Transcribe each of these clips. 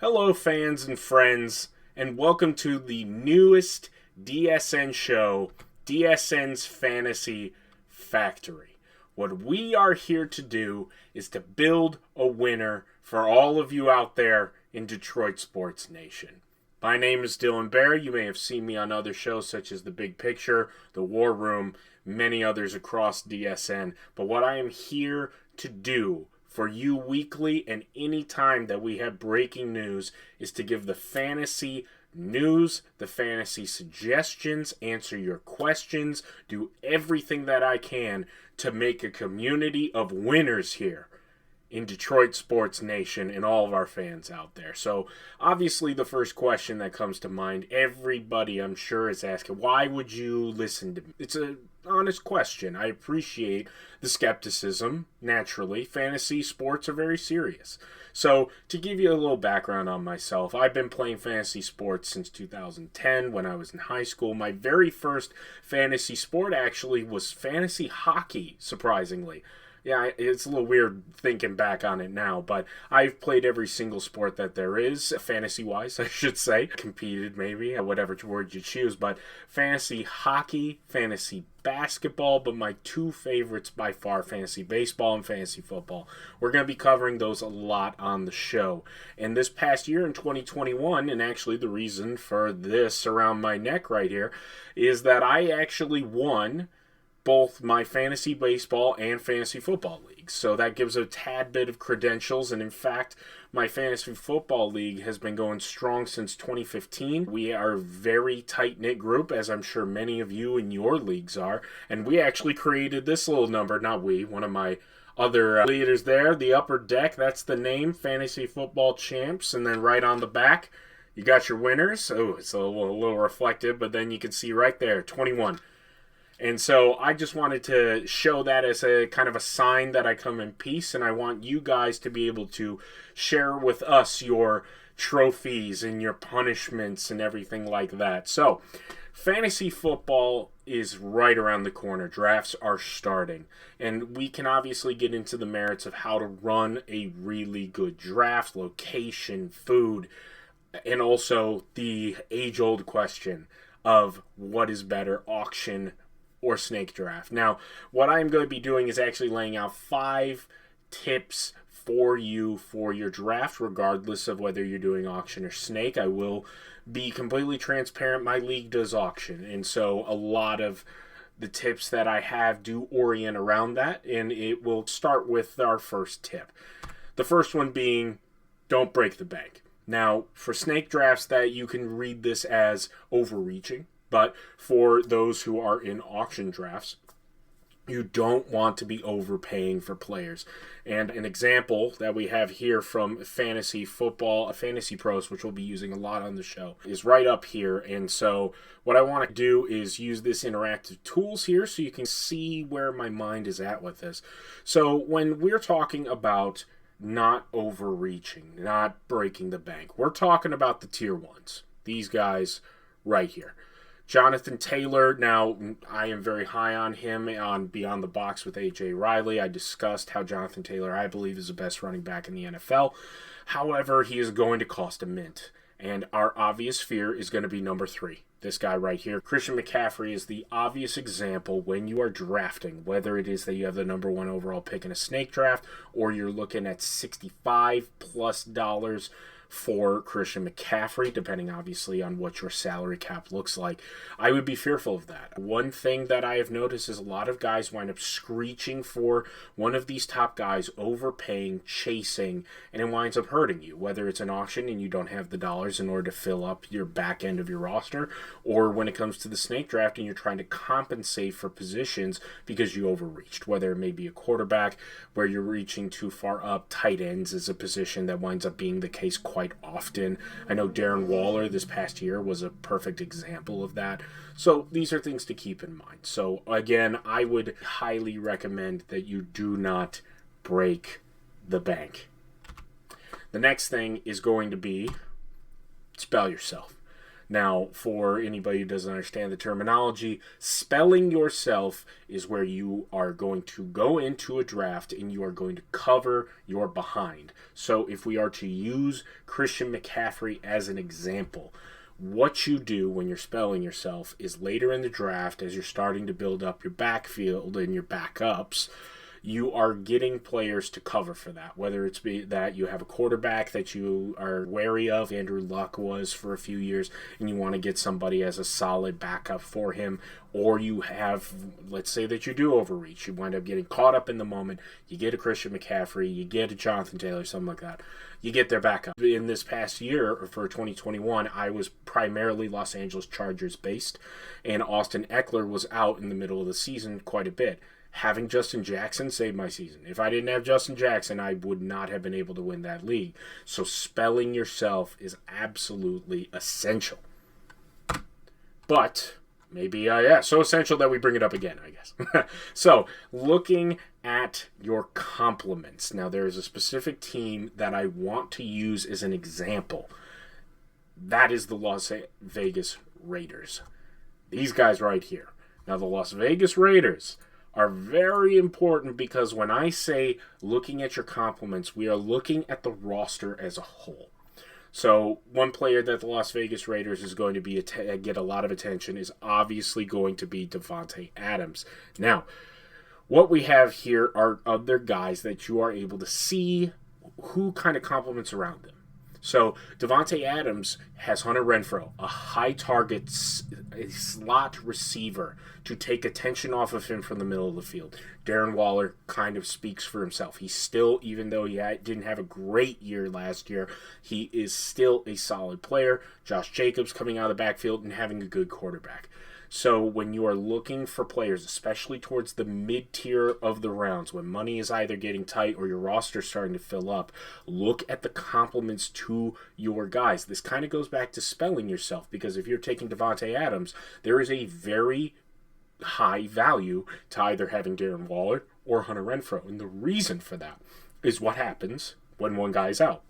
Hello, fans and friends, and welcome to the newest DSN show, DSN's Fantasy Factory. What we are here to do is to build a winner for all of you out there in Detroit Sports Nation. My name is Bair. You may have seen me on other shows such as The Big Picture, The War Room, many others across DSN. But what I am here to do for you weekly and any time that we have breaking news is to give the fantasy news, the fantasy suggestions, answer your questions, do everything that I can to make a community of winners here in Detroit Sports Nation and all of our fans out there. So obviously the first question that comes to mind, everybody I'm sure is asking, why would you listen to me? It's an honest question. I appreciate the skepticism. Naturally, fantasy sports are very serious. So to give you a little background on myself, I've been playing fantasy sports since 2010 when I was in high school. My very first fantasy sport actually was fantasy hockey, surprisingly. Yeah, it's a little weird thinking back on it now, but I've played every single sport that there is, fantasy-wise, I should say. Competed, maybe, whatever word you choose, but fantasy hockey, fantasy basketball, but my two favorites by far, fantasy baseball and fantasy football. We're going to be covering those a lot on the show. And this past year in 2021, and actually the reason for this around my neck right here, is that I actually won both my fantasy baseball and fantasy football leagues. So that gives a tad bit of credentials. And in fact, my fantasy football league has been going strong since 2015. We are a very tight-knit group, as I'm sure many of you in your leagues are. And we actually created this little number, not we, one of my other leaders there, the upper deck, that's the name, Fantasy Football Champs. And then right on the back, you got your winners. Oh, it's a little reflective, but then you can see right there, 21. And so I just wanted to show that as a kind of a sign that I come in peace, and I want you guys to be able to share with us your trophies and your punishments and everything like that. So fantasy football is right around the corner. Drafts are starting, and we can obviously get into the merits of how to run a really good draft, location, food, and also the age-old question of what is better, auction or snake draft. Now, what I'm going to be doing is actually laying out 5 tips for you for your draft, regardless of whether you're doing auction or snake. I will be completely transparent. My league does auction, and so a lot of the tips that I have do orient around that, and it will start with our first tip. The first one being, don't break the bank. Now, for snake drafts, that you can read this as overreaching. But for those who are in auction drafts, you don't want to be overpaying for players. And an example that we have here from Fantasy Football, Fantasy Pros, which we'll be using a lot on the show, is right up here. And so what I want to do is use this interactive tools here so you can see where my mind is at with this. So when we're talking about not overreaching, not breaking the bank, we're talking about the tier ones. These guys right here. Jonathan Taylor, now I am very high on him on Beyond the Box with A.J. Riley. I discussed how Jonathan Taylor, I believe, is the best running back in the NFL. However, he is going to cost a mint. And our obvious fear is going to be number 3. This guy right here. Christian McCaffrey is the obvious example when you are drafting, whether it is that you have the number 1 overall pick in a snake draft or you're looking at $65+ for Christian McCaffrey, depending obviously on what your salary cap looks like. I would be fearful of that. One thing that I have noticed is a lot of guys wind up screeching for one of these top guys, overpaying, chasing, and it winds up hurting you, whether it's an auction and you don't have the dollars in order to fill up your back end of your roster, or when it comes to the snake draft and you're trying to compensate for positions because you overreached, whether it may be a quarterback where you're reaching too far up. Tight ends is a position that winds up being the case quite often. I know Darren Waller this past year was a perfect example of that. So these are things to keep in mind. So again, I would highly recommend that you do not break the bank. The next thing is going to be spell yourself. Now, for anybody who doesn't understand the terminology, spelling yourself is where you are going to go into a draft and you are going to cover your behind. So if we are to use Christian McCaffrey as an example, what you do when you're spelling yourself is later in the draft, as you're starting to build up your backfield and your backups, you are getting players to cover for that, whether it's be that you have a quarterback that you are wary of, Andrew Luck was for a few years, and you want to get somebody as a solid backup for him, or you have, let's say that you do overreach, you wind up getting caught up in the moment, you get a Christian McCaffrey, you get a Jonathan Taylor, something like that, you get their backup. In this past year, for 2021, I was primarily Los Angeles Chargers based, and Austin Eckler was out in the middle of the season quite a bit. Having Justin Jackson saved my season. If I didn't have Justin Jackson, I would not have been able to win that league. So spelling yourself is absolutely essential. But maybe, so essential that we bring it up again, I guess. So looking at your compliments. Now, there is a specific team that I want to use as an example. That is the Las Vegas Raiders. These guys right here. Now, the Las Vegas Raiders are very important because when I say looking at your compliments, we are looking at the roster as a whole. So one player that the Las Vegas Raiders is going to be get a lot of attention is obviously going to be Davante Adams. Now, what we have here are other guys that you are able to see who kind of compliments around them. So Davante Adams has Hunter Renfrow, a high target, a slot receiver to take attention off of him from the middle of the field. Darren Waller kind of speaks for himself. He's still, even though he didn't have a great year last year, he is still a solid player. Josh Jacobs coming out of the backfield and having a good quarterback. So when you are looking for players, especially towards the mid-tier of the rounds, when money is either getting tight or your roster is starting to fill up, look at the compliments to your guys. This kind of goes back to spelling yourself, because if you're taking Davante Adams, there is a very high value to either having Darren Waller or Hunter Renfrow. And the reason for that is what happens when one guy's out,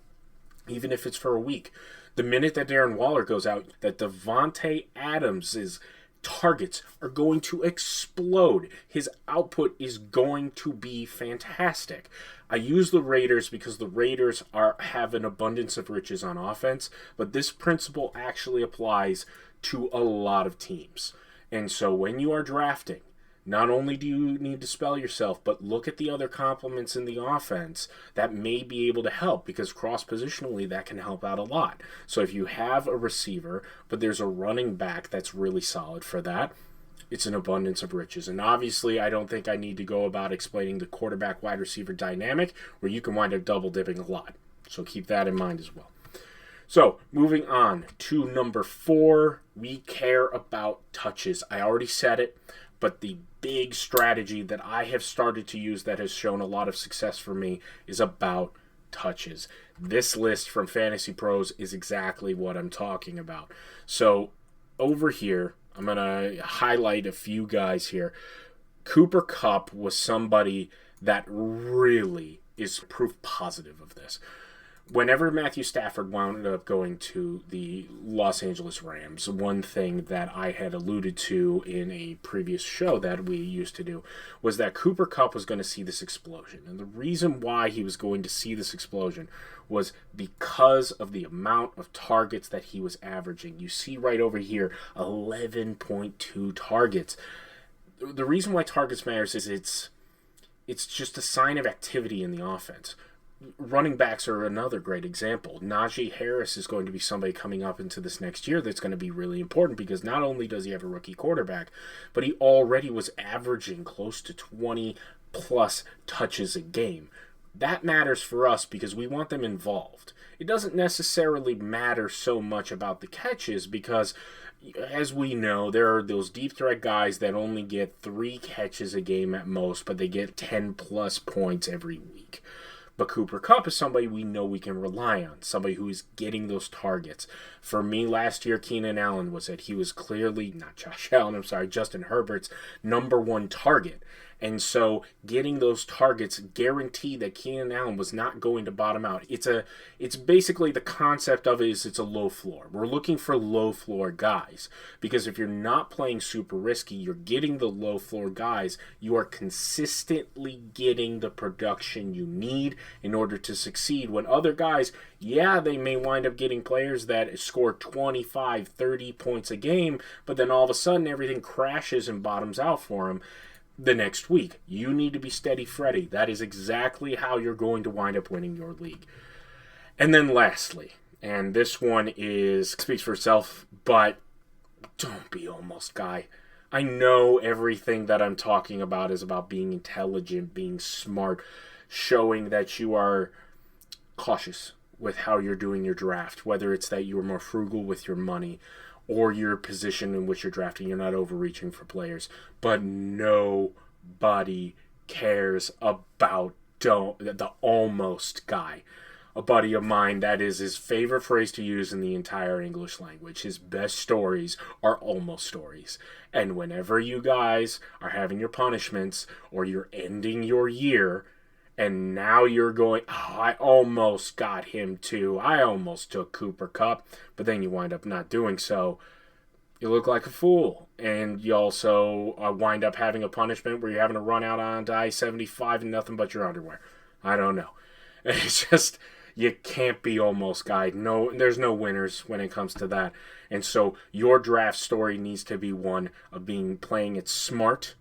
even if it's for a week. The minute that Darren Waller goes out, that Davante Adams' targets are going to explode. His output is going to be fantastic. I use the Raiders because the Raiders have an abundance of riches on offense, but this principle actually applies to a lot of teams. And so when you are drafting, not only do you need to spell yourself, but look at the other complements in the offense that may be able to help, because cross-positionally that can help out a lot. So if you have a receiver, but there's a running back that's really solid for that, it's an abundance of riches. And obviously, I don't think I need to go about explaining the quarterback-wide receiver dynamic, where you can wind up double-dipping a lot. So keep that in mind as well. So, moving on to number 4, we care about touches. I already said it, but the big strategy that I have started to use that has shown a lot of success for me is about touches. This list from Fantasy Pros is exactly what I'm talking about. So, over here, I'm going to highlight a few guys here. Cooper Kupp was somebody that really is proof positive of this. Whenever Matthew Stafford wound up going to the Los Angeles Rams, one thing that I had alluded to in a previous show that we used to do was that Cooper Kupp was going to see this explosion. And the reason why he was going to see this explosion was because of the amount of targets that he was averaging. You see right over here, 11.2 targets. The reason why targets matters is it's just a sign of activity in the offense. Running backs are another great example. Najee Harris is going to be somebody coming up into this next year that's going to be really important, because not only does he have a rookie quarterback, but he already was averaging close to 20 plus touches a game. That matters for us because we want them involved. It doesn't necessarily matter so much about the catches, because as we know, there are those deep threat guys that only get 3 catches a game at most, but they get 10 plus points every week. But Cooper Kupp is somebody we know we can rely on, somebody who is getting those targets. For me, last year, Keenan Allen was it. He was clearly, not Josh Allen, Justin Herbert's number 1 target. And so getting those targets guaranteed that Keenan Allen was not going to bottom out. It's basically the concept of it is it's a low floor. We're looking for low floor guys because if you're not playing super risky, you're getting the low floor guys. You are consistently getting the production you need in order to succeed. When other guys, yeah, they may wind up getting players that score 25, 30 points a game, but then all of a sudden everything crashes and bottoms out for them the next week. You need to be steady Freddy. That is exactly how you're going to wind up winning your league. And then lastly, and this one speaks for itself, but don't be almost guy. I know everything that I'm talking about is about being intelligent, being smart, showing that you are cautious with how you're doing your draft, whether it's that you are more frugal with your money or your position in which you're drafting. You're not overreaching for players. But nobody cares about the almost guy. A buddy of mine, that is his favorite phrase to use in the entire English language. His best stories are almost stories. And whenever you guys are having your punishments or you're ending your year, and now you're going, oh, I almost got him too. I almost took Cooper Kupp, but then you wind up not doing so. You look like a fool. And you also wind up having a punishment where you're having to run out on I-75 in nothing but your underwear. I don't know. It's just, you can't be almost guy. No, there's no winners when it comes to that. And so your draft story needs to be one of playing it smart,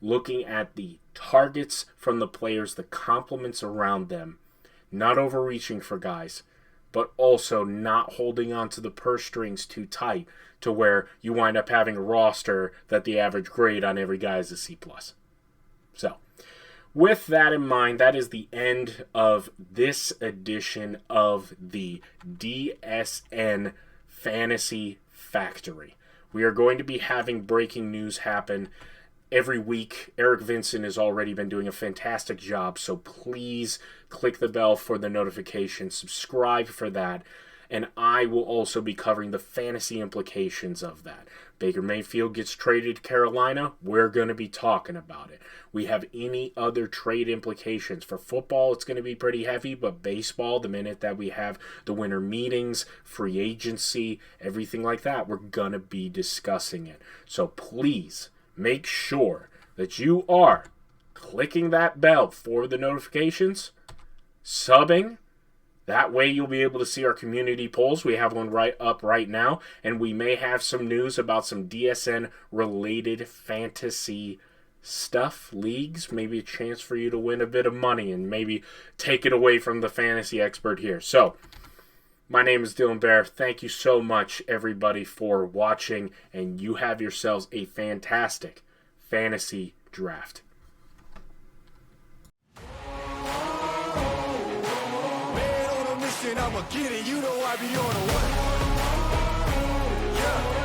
looking at the targets from the players, the compliments around them, not overreaching for guys, but also not holding on to the purse strings too tight to where you wind up having a roster that the average grade on every guy is a C+. So, with that in mind, that is the end of this edition of the DSN Fantasy Factory. We are going to be having breaking news happen every week. Eric Vincent has already been doing a fantastic job, so please click the bell for the notification, subscribe for that, and I will also be covering the fantasy implications of that. Baker Mayfield gets traded to Carolina, we're going to be talking about it. We have any other trade implications. For football, it's going to be pretty heavy, but baseball, the minute that we have the winter meetings, free agency, everything like that, we're going to be discussing it. So please, make sure that you are clicking that bell for the notifications, subbing. That way you'll be able to see our community polls. We have one right now, and we may have some news about some DSN-related fantasy stuff, leagues, maybe a chance for you to win a bit of money and maybe take it away from the fantasy expert here. So, my name is Dylan Bair. Thank you so much, everybody, for watching, and you have yourselves a fantastic fantasy draft. Man on a mission, I'ma get it. You know I be on a what? Yeah.